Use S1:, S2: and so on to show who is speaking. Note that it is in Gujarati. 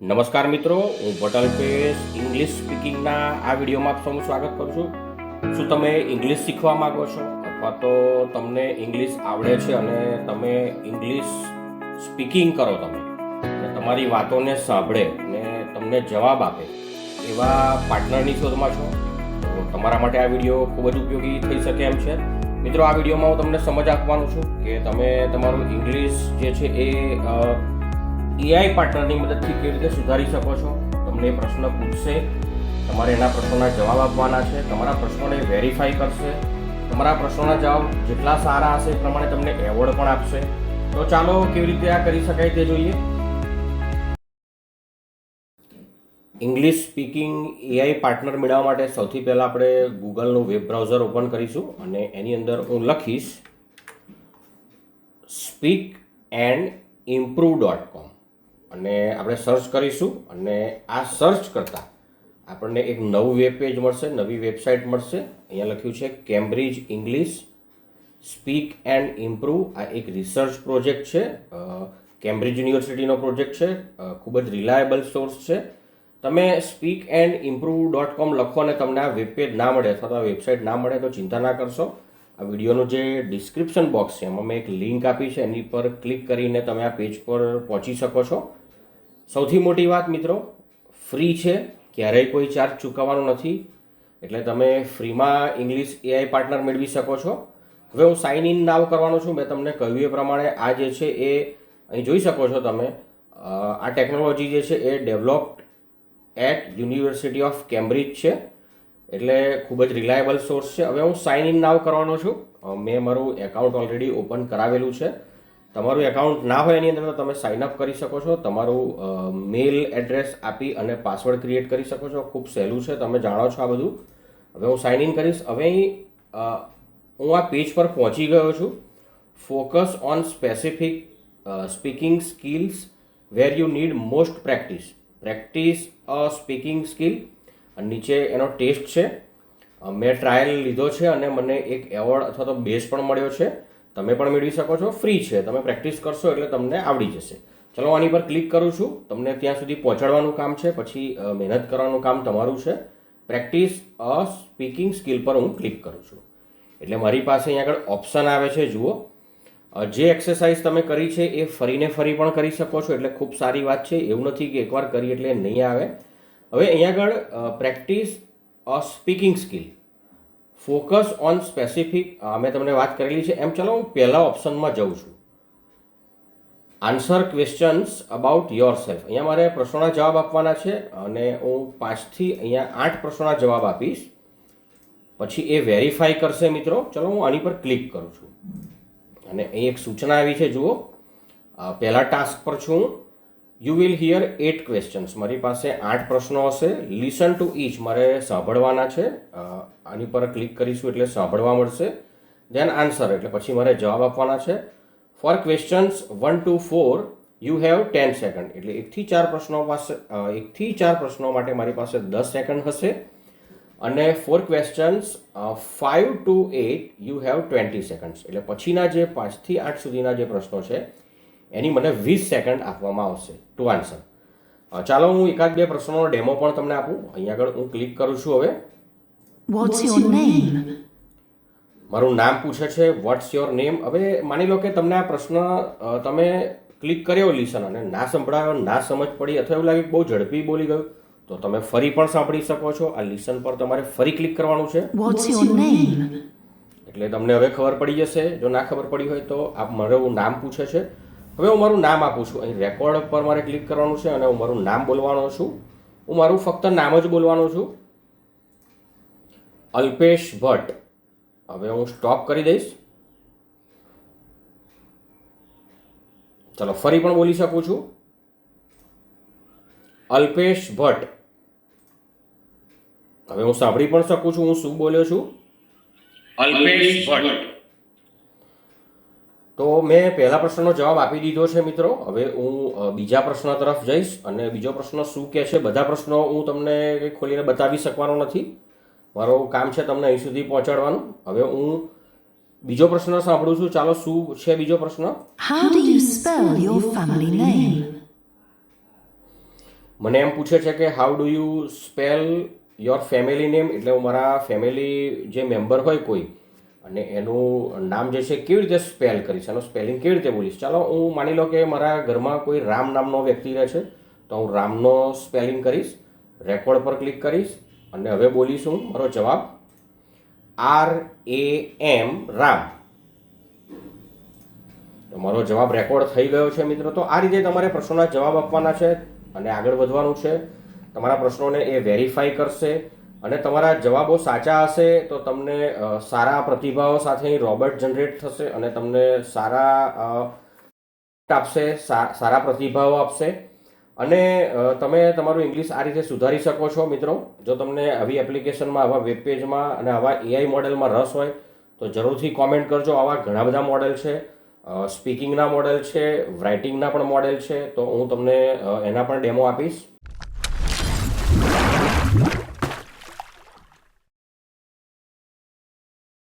S1: નમસ્કાર મિત્રો, હું પટેલ પેશ ઇંગ્લિશ સ્પીકિંગના આ વિડીયોમાં આપ સૌનું સ્વાગત કરું છું. શું તમે ઇંગ્લિશ શીખવા માગો છો અથવા તો તમને ઇંગ્લિશ આવડે છે અને તમે ઇંગ્લિશ સ્પીકિંગ કરો તમે અને તમારી વાતોને સાંભળે અને તમને જવાબ આપે એવા પાર્ટનરની શોધમાં છો? તો તમારા માટે આ વિડીયો ખૂબ જ ઉપયોગી થઈ શકે એમ છે. મિત્રો, આ વિડીયોમાં હું તમને સમજ આપવાનું છું કે તમે તમારું ઇંગ્લિશ જે છે એ એઆઈ પાર્ટનરની મદદથી કેવી રીતે સુધારી શકો છો. તમને પ્રશ્ન પૂછશે, તમારે એના પ્રશ્નોના જવાબ આપવાના છે, તમારા પ્રશ્નોને વેરીફાઈ કરશે, તમારા પ્રશ્નોના જવાબ જેટલા સારા હશે એ પ્રમાણે તમને એવોર્ડ પણ આપશે. તો ચાલો કેવી રીતે આ કરી શકાય તે જોઈએ. ઇંગ્લિશ સ્પીકિંગ એઆઈ પાર્ટનર મેળવવા માટે સૌથી પહેલાં આપણે ગૂગલનું વેબ બ્રાઉઝર ઓપન કરીશું અને એની અંદર હું લખીશ speakandimprove.com અને આપણે સર્ચ કરીશું અને આ સર્ચ કરતાં આપણને એક નવું વેબ પેજ મળશે, નવી વેબસાઇટ મળશે. અહીંયા લખ્યું છે Cambridge English speak and improve. આ એક રિસર્ચ પ્રોજેક્ટ છે, કેમ્બ્રિજ યુનિવર્સિટીનો પ્રોજેક્ટ છે, ખૂબ જ રિલાયબલ સોર્સ છે. તમે speakandimprove.com લખો અને તમને આ વેબ પેજ ના મળે અથવા તો આ વેબસાઇટ ના મળે તો ચિંતા ના કરશો. આ વિડીયોનું જે ડિસ્ક્રિપ્શન બોક્સ છે એમાં મેં એક લિંક આપી છે, એની પર ક્લિક કરીને તમે આ પેજ પર પહોંચી શકો છો. સૌથી મોટી વાત મિત્રો, ફ્રી છે, ક્યારેય કોઈ ચાર્જ ચૂકવવાનો નથી, એટલે તમે ફ્રીમાં ઇંગ્લિશ એઆઈ પાર્ટનર મેળવી શકો છો. હવે હું સાઇન ઇન નાવ કરવાનો છું. મેં તમને કહ્યું એ પ્રમાણે આ જે છે એ અહીં જોઈ શકો છો તમે. આ ટેકનોલોજી જે છે એ developed at university of Cambridge છે, એટલે ખૂબ જ રિલાયબલ સોર્સ છે. હવે હું સાઇન ઇન નાવ કરવાનો છું. મેં મારું એકાઉન્ટ ઓલરેડી ઓપન કરાવેલું છે. તમારું એકાઉન્ટ ના હોય એની અંદર તમે સાઇન અપ કરી શકો છો. તમારું મેલ એડ્રેસ આપી અને પાસવર્ડ ક્રિએટ કરી શકો છો. ખૂબ સહેલું છે, તમે જાણો છો આ બધું. હવે હું સાઇન ઇન કરીશ. હવે હું આ પેજ પર પહોંચી ગયો છું. Focus on specific speaking skills where you need most practice speaking skill. નીચે એનો ટેસ્ટ છે. મેં ટ્રાયલ લીધો છે અને મને એક એવોર્ડ અથવા તો બેઝ પણ મળ્યો છે. તમે પણ મેળવી શકો છો, ફ્રી છે. તમે પ્રેક્ટિસ કરશો એટલે તમને આવડી જશે. ચલો આની પર ક્લિક કરું છું. તમને ત્યાં સુધી પહોંચાડવાનું કામ છે, પછી મહેનત કરવાનું કામ તમારું છે. પ્રેક્ટિસ સ્પીકિંગ સ્કિલ પર હું ક્લિક કરું છું એટલે મારી પાસે અહીંયા આગળ ઓપ્શન આવે છે. જુઓ, જે એક્સરસાઇઝ તમે કરી છે એ ફરીને ફરી પણ કરી શકો છો, એટલે ખૂબ સારી વાત છે. એવું નથી કે એકવાર કરી એટલે નહીં આવે. હવે અહીંયા આગળ practice speaking skill, focus on specific, મેં તમને વાત કરેલી છે એમ. ચાલો હું પહેલા ઓપ્શનમાં જાઉં છું. Answer questions about your self. અહીંયા મારે પ્રશ્નોના જવાબ આપવાના છે અને હું 5 થી અહીંયા 8 પ્રશ્નોના જવાબ આપીશ. પછી એ વેરીફાઈ કરશે મિત્રો. ચલો હું આની પર ક્લિક કરું છું અને અહીં એક સૂચના આવી છે. જુઓ, પહેલા ટાસ્ક પર છું. You will here 8 questions. મારી પાસે 8 પ્રશ્નો હશે. લિસન ટુ ઈચ, મારે સાંભળવાના છે. આની પર ક્લિક કરીશું એટલે સાંભળવા મળશે. ધેન આન્સર, એટલે પછી મારે જવાબ આપવાના છે. Four questions 1 to 4 you have 10 second. એટલે 1 થી 4 પ્રશ્નો માટે મારી પાસે 10 સેકન્ડ હશે. અને four questions 5 to 8 you have 20 seconds. એટલે પછીના જે 5 થી 8 સુધીના જે પ્રશ્નો છે એની મને 20 સેકન્ડ આપવામાં આવશે ટુ આન્સર. ચાલો હું એકાદ બે પ્રશ્નોનો ડેમો પણ તમને આપું. અહીંયા આગળ હું ક્લિક કરું છું. હવે
S2: What's your name?
S1: મારું નામ પૂછે છે, વોટ્સ યોર નેમ. હવે માની લો કે તમને આ પ્રશ્ન તમે ક્લિક કર્યો લિસન અને ના સંભળાયો, ના સમજ પડી અથવા એવું લાગે બહુ ઝડપી બોલી ગયું, તો તમે ફરી પણ સાંભળી શકો છો. આ લિસન પર તમારે ફરી ક્લિક કરવાનું છે.
S2: What's your name?
S1: એટલે તમને હવે ખબર પડી જશે. જો ના ખબર પડી હોય તો આપ મારું નામ પૂછે છે. હવે હું મારું નામ આપું છું. અહીં રેકોર્ડ પર મારે ક્લિક કરવાનું છે અને હું મારું નામ બોલવાનો છું. હું મારું ફક્ત નામ જ બોલવાનો છું, અલ્પેશ ભટ્ટ. હવે હું સ્ટોપ કરી દઈશ. ચલો ફરી પણ બોલી શકું છું, અલ્પેશ ભટ્ટ. હવે હું સાંભળી પણ શકું છું હું શું બોલ્યો છું, અલ્પેશ ભટ્ટ. તો મેં પહેલા પ્રશ્નનો જવાબ આપી દીધો છે મિત્રો. હવે હું બીજા પ્રશ્ન તરફ જઈશ અને બીજો પ્રશ્ન શું કહે છે. બધા પ્રશ્નો હું તમને ખોલીને બતાવી શકવાનો નથી. મારું કામ છે તમને અહીં સુધી પહોંચાડવાનું. હવે હું બીજો પ્રશ્ન સાંભળું છું. ચાલો શું છે બીજો પ્રશ્ન?
S2: How do you spell your family name?
S1: મને એમ પૂછે છે કે how do you spell your family name, એટલે હું મારા ફેમિલી જે મેમ્બર હોય કોઈ અને એનું નામ જે છે કેવી રીતે સ્પેલ કરીશ, એનું સ્પેલિંગ કેવી રીતે બોલીશ. ચાલો હું માની લો કે મારા ઘરમાં કોઈ રામ નામનો વ્યક્તિ રહે છે, તો હું રામનો સ્પેલિંગ કરીશ, રેકોર્ડ પર ક્લિક કરીશ અને હવે બોલીશું મારો જવાબ RAM રામ. તો મારો જવાબ રેકોર્ડ થઈ ગયો છે મિત્રો. તો આ રીતે તમારે પ્રશ્નોના જવાબ આપવાના છે અને આગળ વધવાનું છે. તમારા પ્રશ્નોને એ વેરીફાઈ કરશે અને તમારા જવાબો સાચા હશે તો તમને સારા પ્રતિભાવો સાથે રોબોટ જનરેટ થશે અને તમને સારા પ્રતિભાવો આપશે અને તમે તમારું ઇંગ્લિશ આ રીતે સુધારી શકો છો મિત્રો. જો તમને આવી એપ્લિકેશનમાં, આવા વેબ પેજમાં અને આવા AI મોડેલમાં રસ હોય તો જરૂરથી કોમેન્ટ કરજો. આવા ઘણા બધા મોડેલ છે, સ્પીકિંગના મોડેલ છે, રાઇટિંગના પણ મોડેલ છે, તો હું તમને એના પણ ડેમો આપીશ.